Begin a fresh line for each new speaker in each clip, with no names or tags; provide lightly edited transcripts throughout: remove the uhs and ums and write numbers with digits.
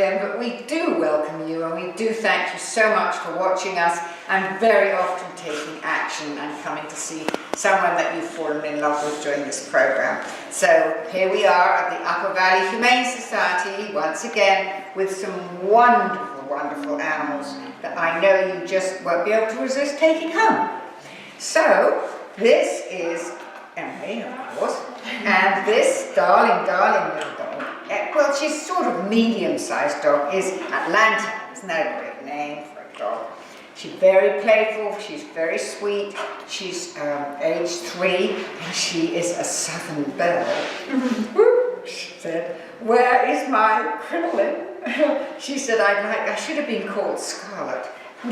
again, but we do welcome you and we do thank you so much for watching us and very often taking action and coming to see someone that you've fallen in love with during this program. So here we are at the Upper Valley Humane Society once again with some wonderful animals that I know you just won't be able to resist taking home. So this is Emily, of course, and this darling little dog, well, she's sort of medium-sized dog, is Atlanta. Isn't that a great name for a dog? She's very playful, she's very sweet, she's age 3, and she is a Southern belle. She said, "Where is my crinoline?" She said, I should have been called Scarlet.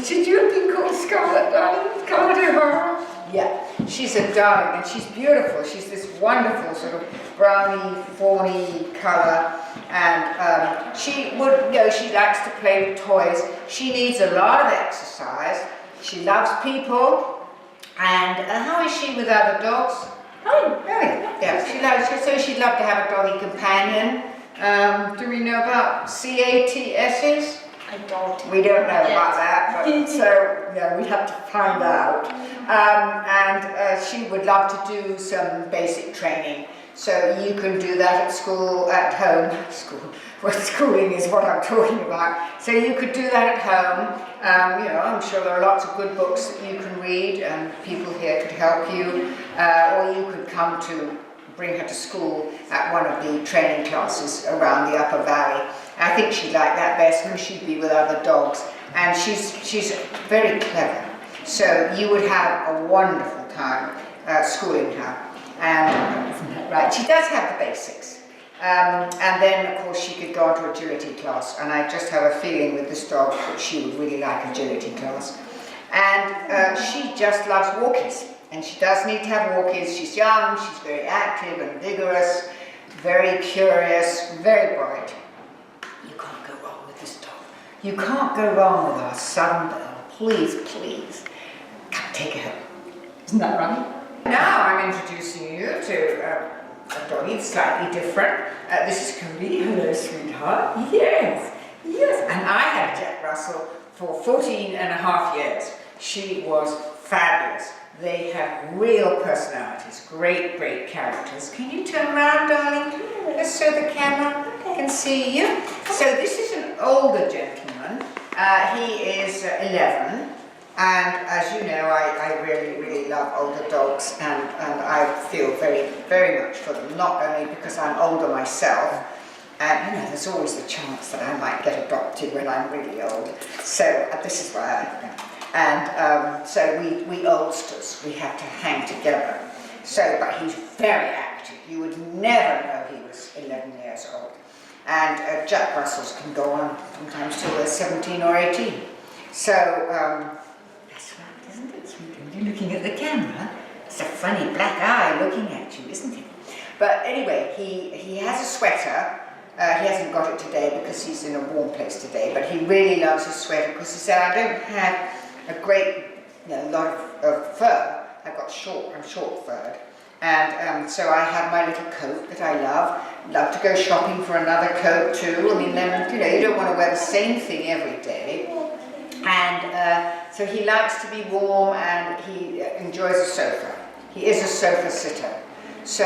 Should you have been called Scarlet, darling? Scarlet O'Hara? Yeah, she's a darling and she's beautiful. She's this wonderful sort of browny, fawny colour, and she likes to play with toys. She needs a lot of exercise. She loves people. And how is she with other dogs? Oh, yeah, she'd love to have a doggy companion. Do we know about CATSs?
I don't.
We don't know about that, but so yeah, we have to find out. And she would love to do some basic training. So you can do that at school, at home. Well, schooling is what I'm talking about. So you could do that at home. I'm sure there are lots of good books that you can read, and people here could help you. Or you could come to bring her to school at one of the training classes around the Upper Valley. I think she'd like that best because she'd be with other dogs, and she's very clever. So you would have a wonderful time schooling her. And isn't that right? She does have the basics. And then, of course, she could go on to agility class, and I just have a feeling with this dog that she would really like agility class. And she just loves walkies, and she does need to have walkies. She's young, she's very active and vigorous, very curious, very bright. You can't go wrong with this dog. You can't go wrong with our Southern belle. Please, come take her home. Isn't that right? Now I'm introducing you to a doggy slightly different. This is Cody. Hello, sweetheart. Yes. And I had Jack Russell for 14 and a half years. She was fabulous. They have real personalities, great characters. Can you turn around, darling, just so the camera can see you? So this is an older gentleman. He is 11. And as you know, I really love older dogs, and I feel very much for them, not only because I'm older myself, and there's always the chance that I might get adopted when I'm really old. So this is why so we oldsters, we have to hang together. So, but he's very active. You would never know he was 11 years old. And Jack Russells can go on sometimes till they're 17 or 18. So, that's right, isn't it, sweetie? You're looking at the camera. It's a funny black eye looking at you, isn't it? But anyway, he has a sweater. He hasn't got it today because he's in a warm place today, but he really loves his sweater because he said, I don't have a lot of fur. I'm short-furred. And so I have my little coat that I love to go shopping for another coat too. I mean, then, you don't want to wear the same thing every day. And so he likes to be warm, and he enjoys a sofa. He is a sofa sitter. So,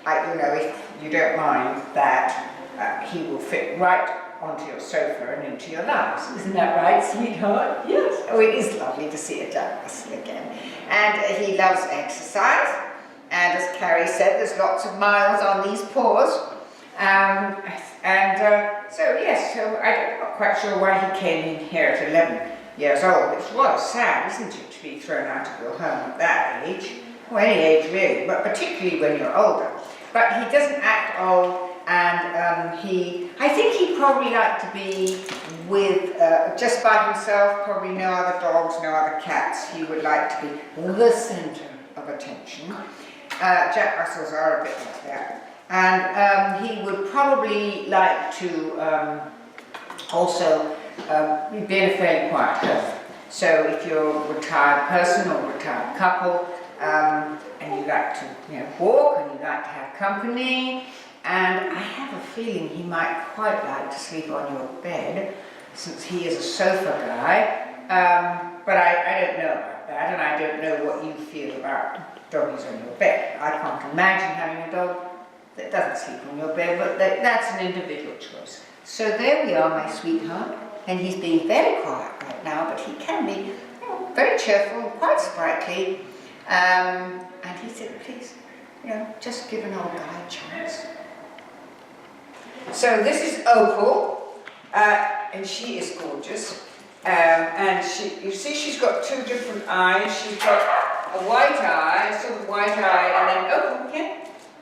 if you don't mind that, he will fit right onto your sofa and into your lives. Isn't that right, sweetheart? Yes. Oh, it is lovely to see a Jack Russell again. And he loves exercise. And as Carrie said, there's lots of miles on these paws. So I'm not quite sure why he came in here at 11 years old. It was sad, isn't it, to be thrown out of your home at that age? Well, any age really, but particularly when you're older. But he doesn't act old, and I think he'd probably like to be with, just by himself, probably no other dogs, no other cats. He would like to be the centre of attention. Jack Russells are a bit like that. And he would probably like to also be in a fairly quiet home. So if you're a retired person or a retired couple, and you like to walk, and you like to have company, and I have a feeling he might quite like to sleep on your bed, since he is a sofa guy. But I don't know about that, and I don't know what you feel about doggies on your bed. I can't imagine having a dog that doesn't sleep on your bed, but that's an individual choice. So there we are, my sweetheart, and he's being very quiet right now, but he can be very cheerful, quite sprightly, and he said, please, just give an old guy a chance. So this is Opal, and she is gorgeous, and you see she's got two different eyes. She's got a white eye, sort of white eye, and then Opal,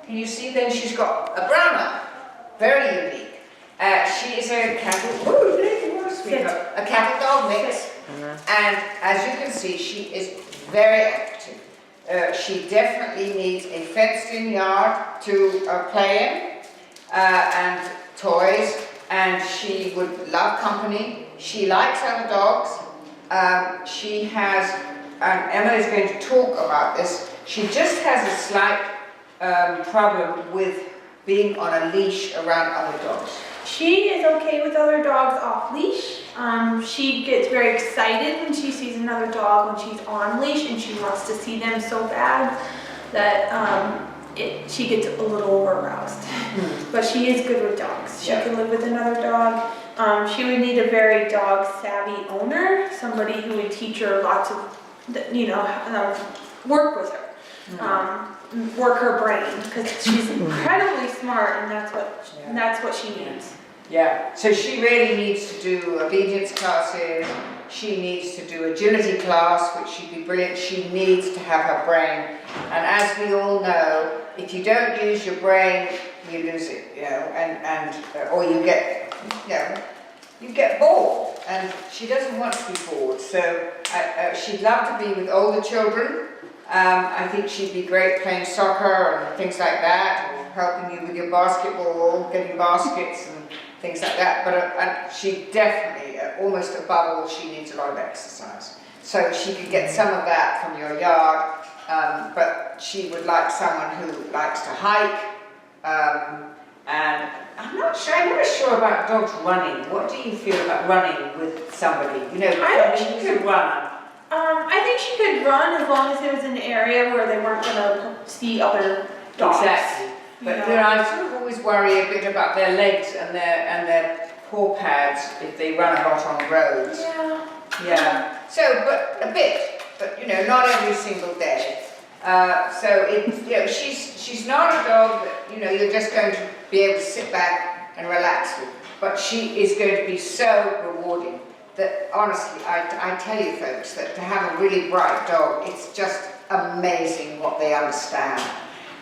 can you see? Then she's got a brown eye, very unique. She is a cattle, a cattle dog mix, and as you can see, she is very active. She definitely needs a fenced-in yard to play in, and toys, and she would love company. She likes other dogs. She has, and Emma is going to talk about this, she just has a slight problem with being on a leash around other dogs.
She is okay with other dogs off leash. She gets very excited when she sees another dog when she's on leash, and she wants to see them so bad that she gets a little aroused. But she is good with dogs. She can live with another dog. She would need a very dog savvy owner, somebody who would teach her lots of, work with her. Work her brain, because she's incredibly smart, and that's what she needs.
Yeah, so she really needs to do obedience classes. She needs to do agility class, which she'd be brilliant. She needs to have her brain, and as we all know, if you don't use your brain, you lose it, or you get bored, and she doesn't want to be bored. So she'd love to be with older children. I think she'd be great playing soccer and things like that, or helping you with your basketball, getting baskets and things like that. But she definitely, almost above all, she needs a lot of exercise. So she could get some of that from your yard, but she would like someone who likes to hike. And I'm never sure about dogs running. What do you feel about running with somebody?
I think
she's a runner.
I think she could run as long as it was in an area where they weren't going to see other dogs.
Exactly. But I sort of always worry a bit about their legs and their paw pads if they run a lot on roads. Yeah. So, but a bit, but not every single day. So she's not a dog that you're just going to be able to sit back and relax with. But she is going to be so rewarding. That honestly, I tell you folks, that to have a really bright dog, it's just amazing what they understand.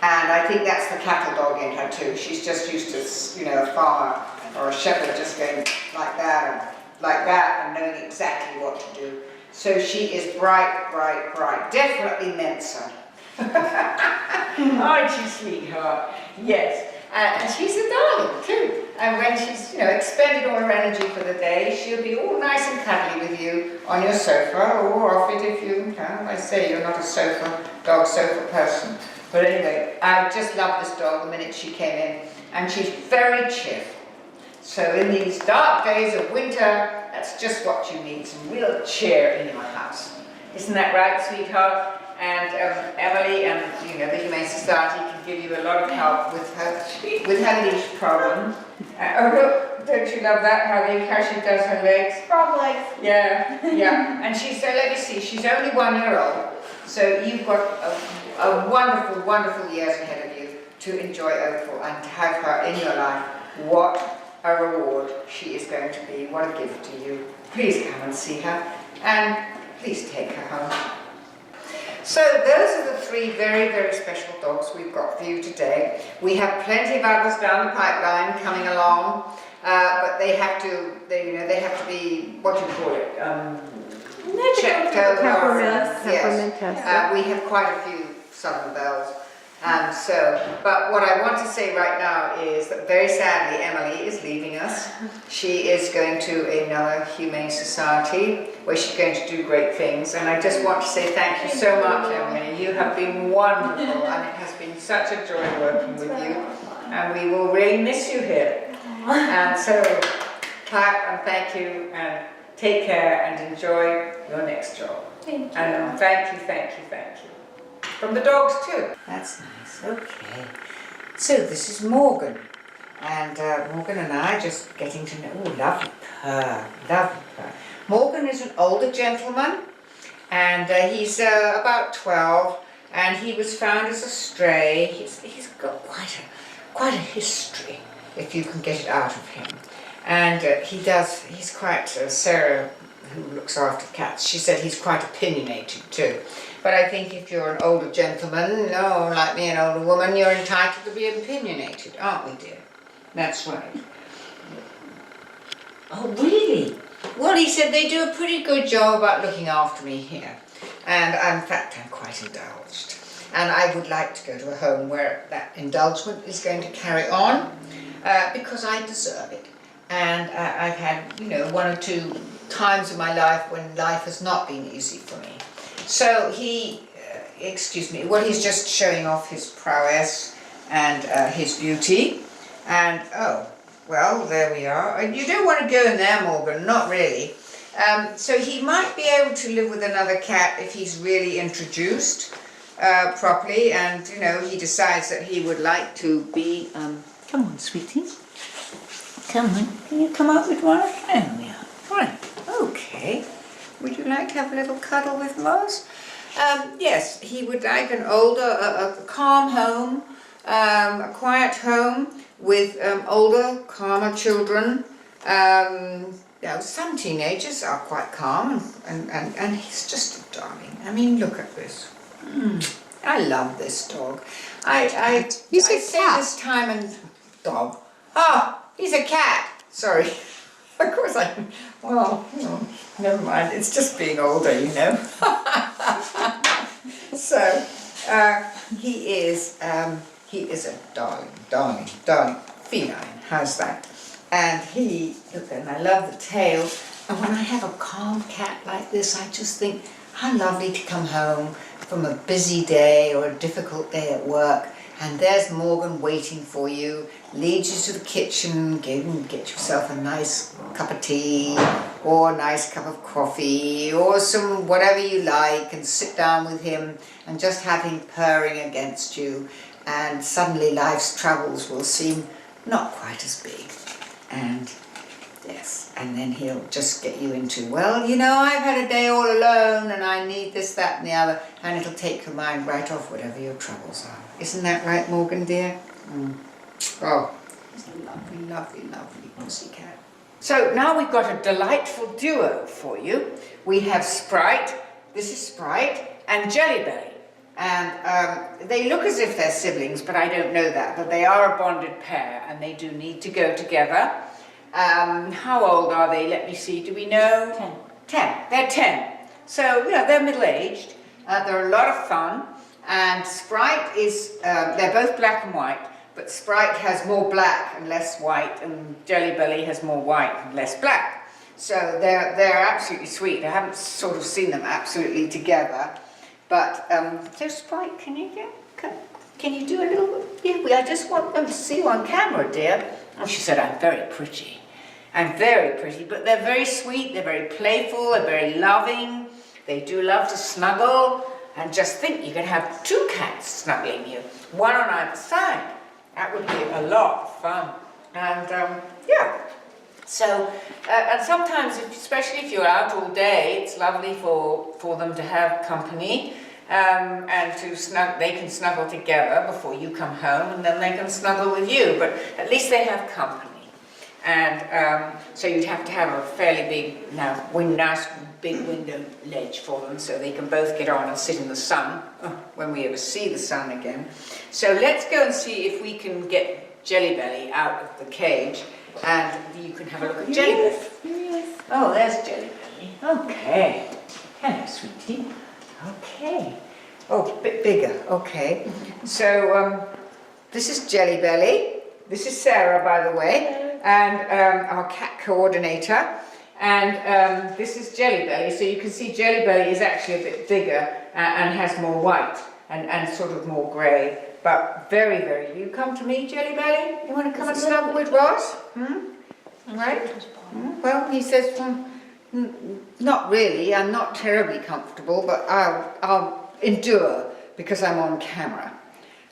And I think that's the cattle dog in her too. She's just used to, a farmer or a shepherd just going like that and knowing exactly what to do. So she is bright, bright, bright. Definitely Mensa. Aren't you, sweetheart? Yes. And she's a darling too. And when she's, expended all her energy for the day, she'll be all nice and cuddly with you on your sofa or off it if you can. I say you're not a dog sofa person. But anyway, I just love this dog the minute she came in. And she's very cheerful. So in these dark days of winter, that's just what you need, some real cheer in your house. Isn't that right, sweetheart? And Emily and the Humane Society can give you a lot of help with her leash problem. Oh look, don't you love that? How she does her legs?
Frog legs.
Yeah. And let me see, she's only 1 year old. So you've got a wonderful, wonderful years ahead of you to enjoy Opal and to have her in your life. What a reward she is going to be. What a gift to you. Please come and see her and please take her home. So those are the 3 very, very special dogs we've got for you today. We have plenty of others down the pipeline coming along, but they have to be, what do you call it? Checked over.
Temperament tested.
We have quite a few Southern Bells. But what I want to say right now is that very sadly Emily is leaving us. She is going to another Humane Society where she's going to do great things, and I just want to say thank you so much, Emily. You have been wonderful and it has been such a joy working with you. and we will really miss you here. And so, clap and thank you, and take care and enjoy your next job.
Thank you.
And thank you, thank you, thank you. From the dogs too. That's nice, okay. So this is Morgan. And Morgan and I are just getting to know, oh, lovely purr, lovely purr. Morgan is an older gentleman, and he's about 12, and he was found as a stray. He's got quite a history, if you can get it out of him. And he's quite, Sarah, who looks after cats, she said he's quite opinionated too. But I think if you're an older gentleman, no, like me, an older woman, you're entitled to be opinionated, aren't we, dear? That's right. Oh, really? Well, he said they do a pretty good job about looking after me here. And in fact, I'm quite indulged. And I would like to go to a home where that indulgement is going to carry on, because I deserve it. And I've had, you know, 1 or 2 times in my life when life has not been easy for me. So he's just showing off his prowess and his beauty. And, oh, well, there we are. You don't want to go in there, Morgan, not really. So he might be able to live with another cat if he's really introduced properly, and, you know, he decides that he would like to be, come on, sweetie. Come on, can you come up with one? There we are. Right, okay. Would you like to have a little cuddle with Mars? Yes, he would like an older, a calm home, a quiet home with older, calmer children. Some teenagers are quite calm, and he's just a darling. I mean, look at this. I love this dog. I say this time and dog. Oh, he's a cat. Sorry. Of course well, never mind. It's just being older, you know. So, he is a darling, feline. How's that? And look, and I love the tail. And when I have a calm cat like this, I just think how lovely to come home from a busy day or a difficult day at work, and there's Morgan waiting for you, leads you to the kitchen, get yourself a nice cup of tea or a nice cup of coffee or some whatever you like, and sit down with him and just have him purring against you, and suddenly life's troubles will seem not quite as big. And yes, and then he'll just get you into, well, you know, I've had a day all alone and I need this, that and the other, and it'll take your mind right off whatever your troubles are. Isn't that right, Morgan dear? Oh, he's a lovely, lovely, lovely pussycat. So now we've got a delightful duo for you. We have Sprite, this is Sprite, and Jelly Belly. And they look as if they're siblings, but I don't know that. But they are a bonded pair, and they do need to go together. How old are they? Let me see. Do we know? 10. They're 10. So, you know, they're middle-aged. They're a lot of fun. And Sprite is, they're both black and white, but Sprite has more black and less white, and Jelly Belly has more white and less black. So they're absolutely sweet. I haven't sort of seen them absolutely together. But, so Sprite, can you do a little, I just want them to see you on camera, dear. And she said, I'm very pretty. I'm very pretty, but they're very sweet, they're very playful, they're very loving. They do love to snuggle, and just think you can have 2 cats snuggling you, one on either side. That would be a lot of fun. And, yeah. So, and sometimes, especially if you're out all day, it's lovely for them to have company, and they can snuggle together before you come home, and then they can snuggle with you, but at least they have company. And so you'd have to have a fairly big, nice big window ledge for them, so they can both get on and sit in the sun, when we ever see the sun again. So let's go and see if we can get Jelly Belly out of the cage, and you can have a look at Jelly Belly. Yes. Oh, there's Jelly Belly. Okay. Hello, sweetie. Okay. Oh, a bit bigger. Okay. So, this is Jelly Belly. This is Sarah, by the way, and our cat coordinator. And this is Jelly Belly. So you can see Jelly Belly is actually a bit bigger and has more white and sort of more grey. but very, very. You come to me, Jelly Belly? You want to come and snuggle with Ross? Right? Well, he says, not really. I'm not terribly comfortable, but I'll endure because I'm on camera.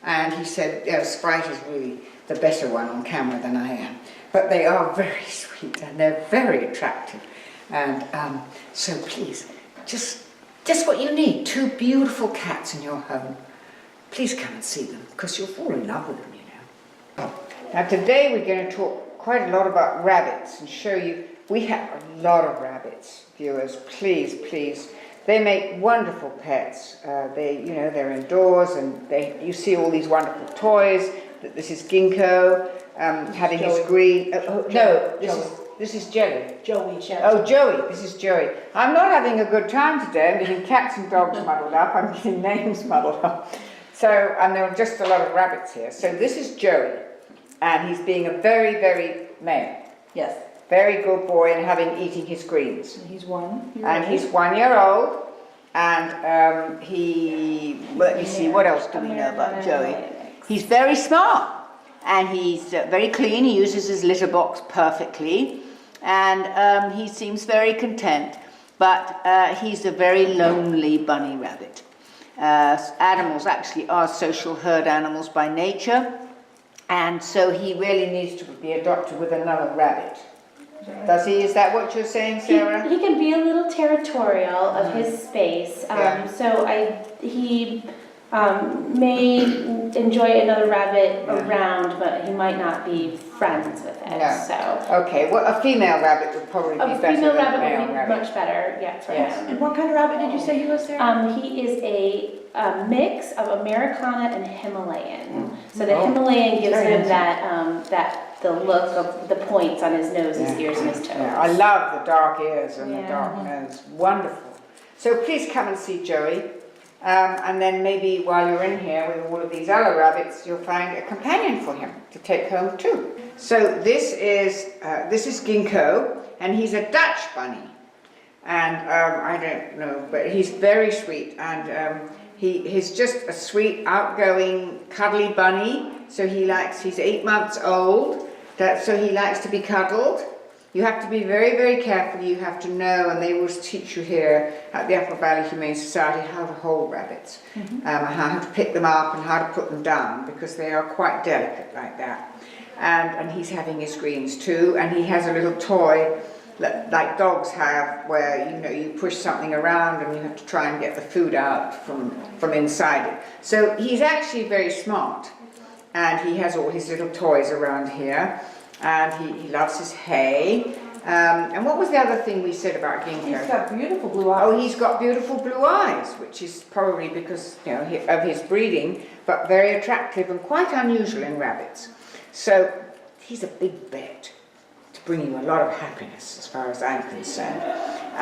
And he said, Sprite is really the better one on camera than I am. But they are very sweet and they're very attractive. And so please, just what you need, 2 beautiful cats in your home. Please come and see them, because you'll fall in love with them, you know. Now today we're going to talk quite a lot about rabbits and show you, we have a lot of rabbits, viewers, please. They make wonderful pets. They're indoors and you see all these wonderful toys. This is Ginkgo, having his green, this is Jelly.
Joey.
Oh, Joey, this is Joey. I'm not having a good time today. I'm getting cats and dogs muddled up. I'm getting names muddled up. So, and there are just a lot of rabbits here. So this is Joey, and he's being a very, very male.
Yes.
Very good boy and eating his greens.
And he's 1 year
And
old.
he's 1 year old, and let me see, what else do we know about Joey? He's very smart, and he's very clean. He uses his litter box perfectly, and he seems very content, but he's a very lonely bunny rabbit. Animals actually are social herd animals by nature, and so he really needs to be adopted with another rabbit. Does he? Is that what you're saying, Sarah?
He can be a little territorial of his space, he may enjoy another rabbit around, but he might not be friends with it.
No.
So
Okay, well, a female rabbit would probably be
a
better
female
than a
rabbit
male
would be
rabbit.
much better, for him.
And what kind of rabbit did you say he was, Sarah?
He is a mix of Americana and Himalayan. So the Himalayan gives him the look of the points on his nose, his ears, and his toes.
Yeah, I love the dark ears and the
Yeah.
dark nose. Wonderful. So please come and see Joey. And then maybe while you're in here with all of these other rabbits, you'll find a companion for him to take home too. So this is Ginkgo, and he's a Dutch bunny. And I don't know, but he's very sweet, and he's just a sweet, outgoing, cuddly bunny. So he's 8 months old, so he likes to be cuddled. You have to be very, very careful. You have to know, and they always teach you here at the Upper Valley Humane Society how to hold rabbits, how to pick them up and how to put them down, because they are quite delicate like that. And he's having his greens too, and he has a little toy like dogs have, where you push something around and you have to try and get the food out from inside it. So he's actually very smart, and he has all his little toys around here. And he loves his hay. And what was the other thing we said about Ginkgo?
He's got beautiful blue eyes.
Oh, he's got beautiful blue eyes, which is probably because of his breeding, but very attractive and quite unusual in rabbits. So he's a big bet to bring you a lot of happiness, as far as I'm concerned.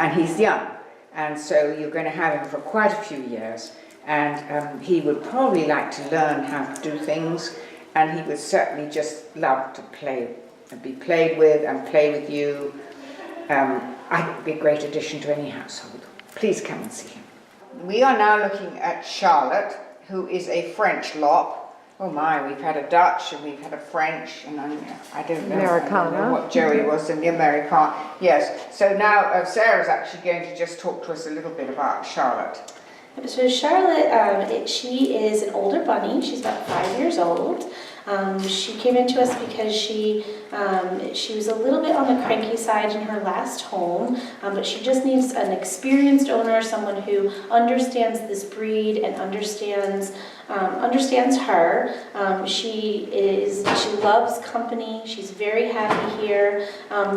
And he's young, and so you're going to have him for quite a few years. And he would probably like to learn how to do things, and he would certainly just love to play and be played with and play with you. I think it would be a great addition to any household. Please come and see him. We are now looking at Charlotte, who is a French lop. Oh my, we've had a Dutch and we've had a French, and I don't know what Joey was in the American. Yes, so now Sarah's actually going to just talk to us a little bit about Charlotte.
So Charlotte, she is an older bunny. She's about 5 years old. She came into us because she was a little bit on the cranky side in her last home, but she just needs an experienced owner, someone who understands this breed and understands her. She loves company. She's very happy here.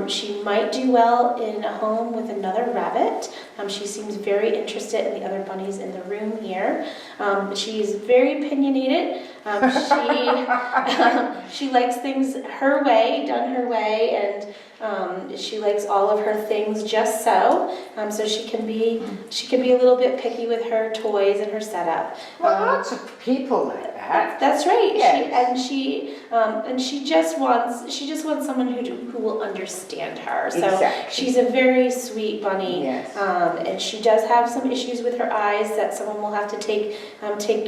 She might do well in a home with another rabbit. She seems very interested in the other bunnies in the room here. But she's very opinionated. She likes things her way, done her way, and she likes all of her things just so. So she can be a little bit picky with her toys and her setup.
Well, lots of people like that. that.
That's right.
Yes.
She just wants someone who will understand her. So
Exactly.
she's a very sweet bunny.
Yes.
And she does have some issues with her eyes that someone will have to take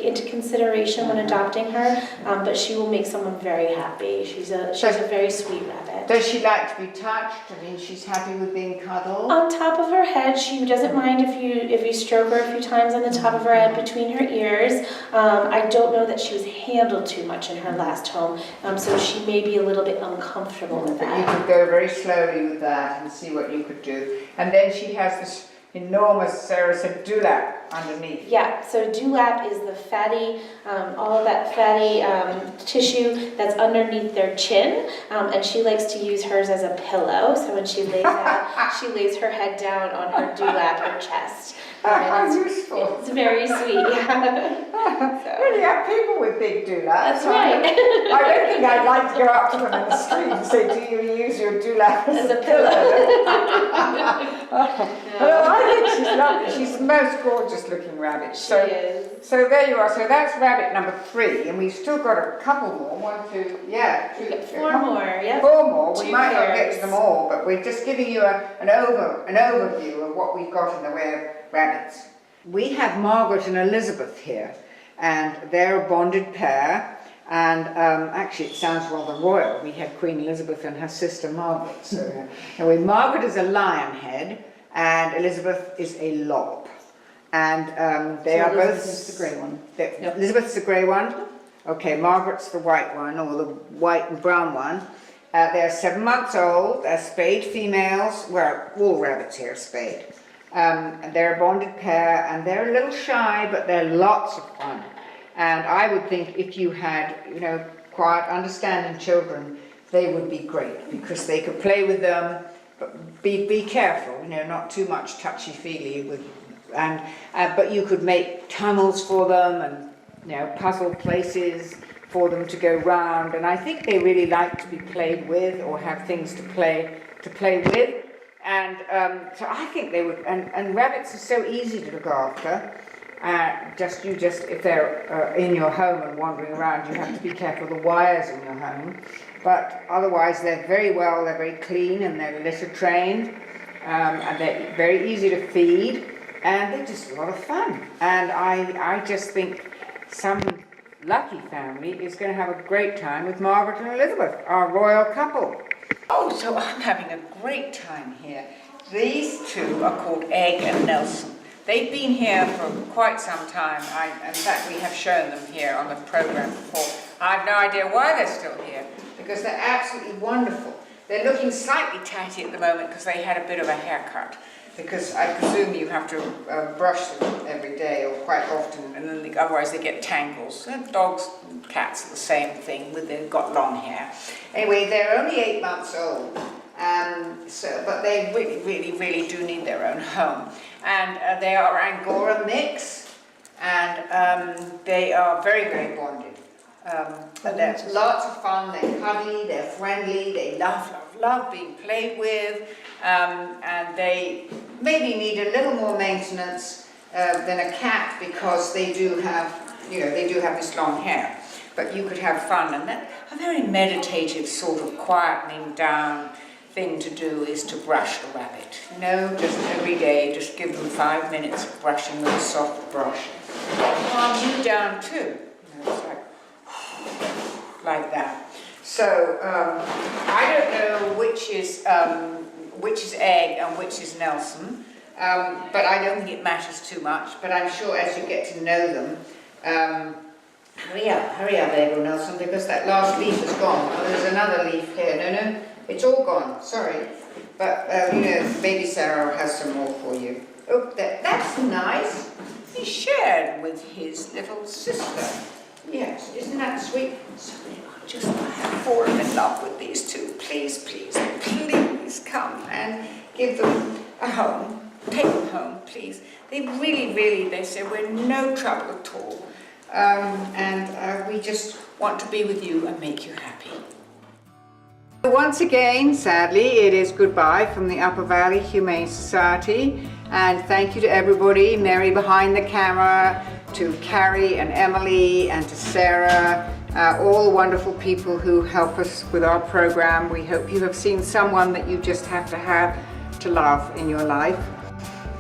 into consideration when adopting her. But she will make someone very happy. She's a very sweet rabbit.
Does she like to be touched? I mean, she's happy with being cuddled.
On top of her head, she doesn't mind if you stroke her a few times on the top of her head between her ears. I don't know that she was handled too much in her last home, so she may be a little bit uncomfortable with
But you
that.
could go very slowly with that and see what you could do. And then she has this enormous, Sarah said, dewlap underneath.
Yeah, so dewlap is the fatty, all of that fatty tissue that's underneath their chin, and she likes to use hers as a pillow. So when she lays out, she lays her head down on her dewlap, her chest.
How
And
useful.
it's very sweet. Yeah.
Really have people with big dewlaps.
That's right.
I don't think I'd like to go up to them in the street and say, do you use your dewlap
As a pillow.
Well, I think she's lovely. She's the most gorgeous looking rabbit.
She is.
So there you are. So that's rabbit number 3, and we've still got a couple more. 1, 2, yeah.
We've got 4 more, yep.
4 more. We
2
might not get
pairs.
to them all, but we're just giving you an overview of what we've got in the way of rabbits. We have Margaret and Elizabeth here, and they're a bonded pair. And actually, it sounds rather royal. We had Queen Elizabeth and her sister Margaret. So anyway, Margaret is a lion head, and Elizabeth is a lob. And they are both.
Elizabeth's the grey one.
Yep. Elizabeth's the grey one. Okay, Margaret's the white one, or the white and brown one. They're 7 months old. They're spayed females. Well, all rabbits here are spayed. And they're a bonded pair, and they're a little shy, but they're lots of fun. And I would think if you had, quiet, understanding children, they would be great because they could play with them, but be careful, not too much touchy-feely with, but you could make tunnels for them and, puzzle places for them to go round. And I think they really like to be played with or have things to play with. And so I think they would, and rabbits are so easy to look after. If they're in your home and wandering around, you have to be careful of the wires in your home. But otherwise, they're very clean, and they're litter trained, and they're very easy to feed, and they're just a lot of fun. And I just think some lucky family is going to have a great time with Margaret and Elizabeth, our royal couple. Oh, so I'm having a great time here. These two are called Egg and Nelson. They've been here for quite some time. In fact, we have shown them here on the program before. I have no idea why they're still here, because they're absolutely wonderful. They're looking slightly tatty at the moment because they had a bit of a haircut, because I presume you have to brush them every day or quite often, and then otherwise they get tangles. And dogs and cats are the same thing, they've got long hair. Anyway, they're only 8 months old. But they really do need their own home. And they are Angora mix, and they are very bonded. They're lots of fun, they're cuddly, they're friendly, they love being played with, and they maybe need a little more maintenance than a cat, because they do have this long hair. But you could have fun, and that a very meditative sort of quietening down thing to do is to brush the rabbit. Just every day, just give them 5 minutes of brushing with a soft brush. Calm you down too. It's like that. So I don't know which is Egg and which is Nelson, but I don't think it matters too much. But I'm sure as you get to know them, hurry up, Egg or Nelson, because that last leaf is gone. Oh, there's another leaf here. No. It's all gone, sorry. But, baby Sarah has some more for you. Oh, that's nice. He shared with his little sister. Yes, isn't that sweet? So they are just, I have fallen in love with these two. Please come and give them a home. Take them home, please. They really, they say we're no trouble at all. We just want to be with you and make you happy. Once again, sadly, it is goodbye from the Upper Valley Humane Society, and thank you to everybody, Mary behind the camera, to Carrie and Emily and to Sarah, all the wonderful people who help us with our program. We hope you have seen someone that you just have to love in your life.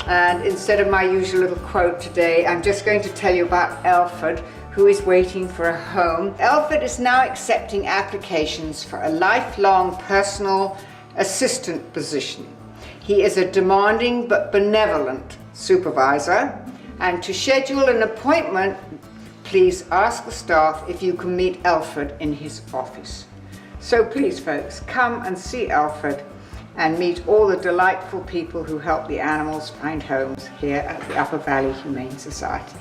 And instead of my usual little quote today, I'm just going to tell you about Alfred, who is waiting for a home. Alfred is now accepting applications for a lifelong personal assistant position. He is a demanding but benevolent supervisor, and to schedule an appointment, please ask the staff if you can meet Alfred in his office. So please folks, come and see Alfred and meet all the delightful people who help the animals find homes here at the Upper Valley Humane Society.